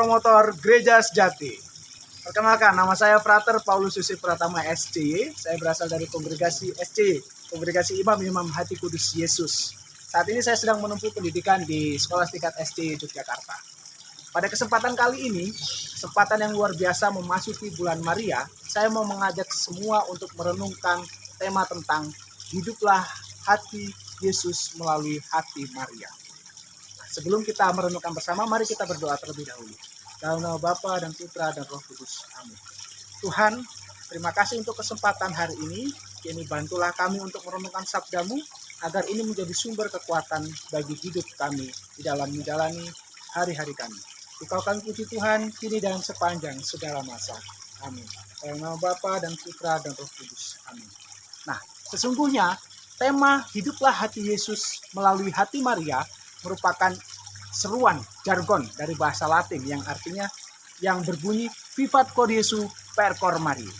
promotor Gereja Sejati. Perkenalkan, nama saya Frater Paulus Yusuf Pratama SCY. Saya berasal dari kongregasi SCY, Kongregasi Imam Hati Kudus Yesus. Saat ini saya sedang menempuh pendidikan di Sekolah Tingkat SCY Yogyakarta. Pada kesempatan kali ini, kesempatan yang luar biasa memasuki bulan Maria, saya mau mengajak semua untuk merenungkan tema tentang hiduplah hati Yesus melalui hati Maria. Sebelum kita merenungkan bersama, mari kita berdoa terlebih dahulu. Dalam nama Bapa dan Putra dan Roh Kudus. Amin. Tuhan, terima kasih untuk kesempatan hari ini. Kini bantulah kami untuk merenungkan sabda-Mu, agar ini menjadi sumber kekuatan bagi hidup kami di dalam menjalani hari-hari kami. Engkau kami puji Tuhan, kini dan sepanjang segala masa. Amin. Dalam nama Bapa dan Putra dan Roh Kudus. Amin. Nah, sesungguhnya tema hiduplah hati Yesus melalui hati Maria merupakan seruan jargon dari bahasa Latin yang artinya yang berbunyi Vivat cor Jesu per cor Maria.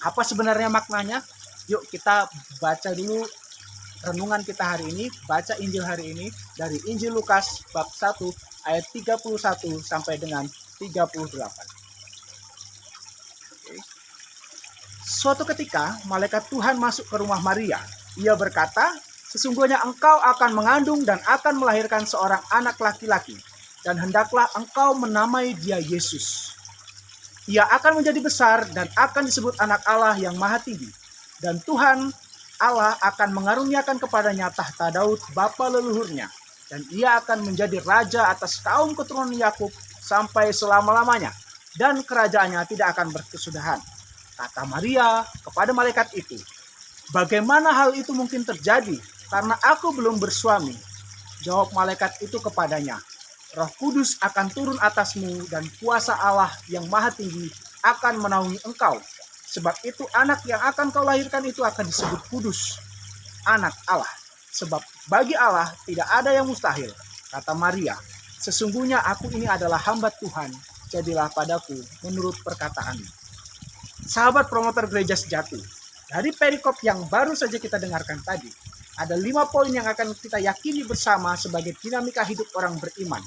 Apa sebenarnya maknanya? Yuk kita baca dulu renungan kita hari ini, baca Injil hari ini dari Injil Lukas bab 1 ayat 31 sampai dengan 38. Suatu ketika malaikat Tuhan masuk ke rumah Maria. Ia berkata, "Sesungguhnya engkau akan mengandung dan akan melahirkan seorang anak laki-laki, dan hendaklah engkau menamai dia Yesus. Ia akan menjadi besar dan akan disebut anak Allah yang maha tinggi. Dan Tuhan Allah akan mengaruniakan kepadanya tahta Daud bapa leluhurnya, dan ia akan menjadi raja atas kaum keturunan Yakub sampai selama-lamanya, dan kerajaannya tidak akan berkesudahan." Kata Maria kepada malaikat itu, "Bagaimana hal itu mungkin terjadi? Karena aku belum bersuami." Jawab malaikat itu kepadanya, "Roh Kudus akan turun atasmu dan kuasa Allah yang maha tinggi akan menaungi engkau. Sebab itu anak yang akan kau lahirkan itu akan disebut kudus, anak Allah. Sebab bagi Allah tidak ada yang mustahil." Kata Maria, "Sesungguhnya aku ini adalah hamba Tuhan, jadilah padaku menurut perkataanmu." Sahabat promotor Gereja Sejati, dari perikop yang baru saja kita dengarkan tadi, ada 5 poin yang akan kita yakini bersama sebagai dinamika hidup orang beriman,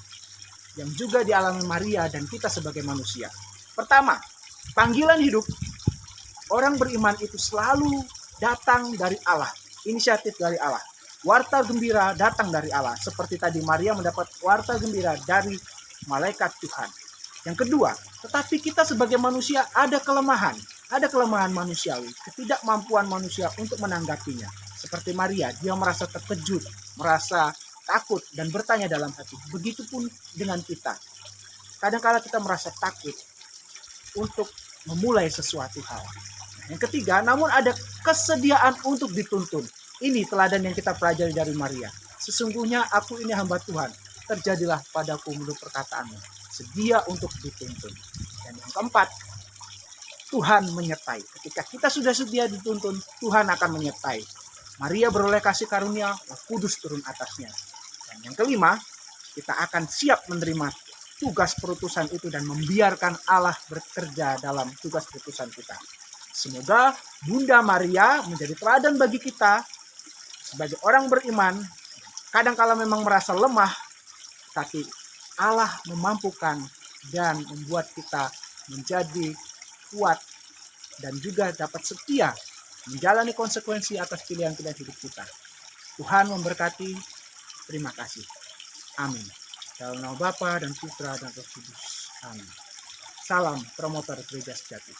yang juga dialami Maria dan kita sebagai manusia. Pertama, panggilan hidup orang beriman itu selalu datang dari Allah, inisiatif dari Allah. Warta gembira datang dari Allah, seperti tadi Maria mendapat warta gembira dari malaikat Tuhan. Yang kedua, tetapi kita sebagai manusia ada kelemahan manusiawi, ketidakmampuan manusia untuk menanggapinya. Seperti Maria, dia merasa terkejut, merasa takut, dan bertanya dalam hati. Begitupun dengan kita. Kadang-kala kita merasa takut untuk memulai sesuatu hal. Yang ketiga, namun ada kesediaan untuk dituntun. Ini teladan yang kita pelajari dari Maria. "Sesungguhnya aku ini hamba Tuhan, terjadilah padaku menurut perkataanmu." Sedia untuk dituntun. Dan yang keempat, Tuhan menyertai. Ketika kita sudah sedia dituntun, Tuhan akan menyertai. Maria beroleh kasih karunia, Roh Kudus turun atasnya. Dan yang kelima, kita akan siap menerima tugas perutusan itu dan membiarkan Allah bekerja dalam tugas perutusan kita. Semoga Bunda Maria menjadi teladan bagi kita sebagai orang beriman. Kadang-kala memang merasa lemah, tapi Allah memampukan dan membuat kita menjadi kuat dan juga dapat setia menjalani konsekuensi atas pilihan-pilihan hidup kita. Tuhan memberkati. Terima kasih. Amin. Dalam nama Bapa dan Putra dan Roh Kudus. Amin. Salam promotor Gereja Sejati.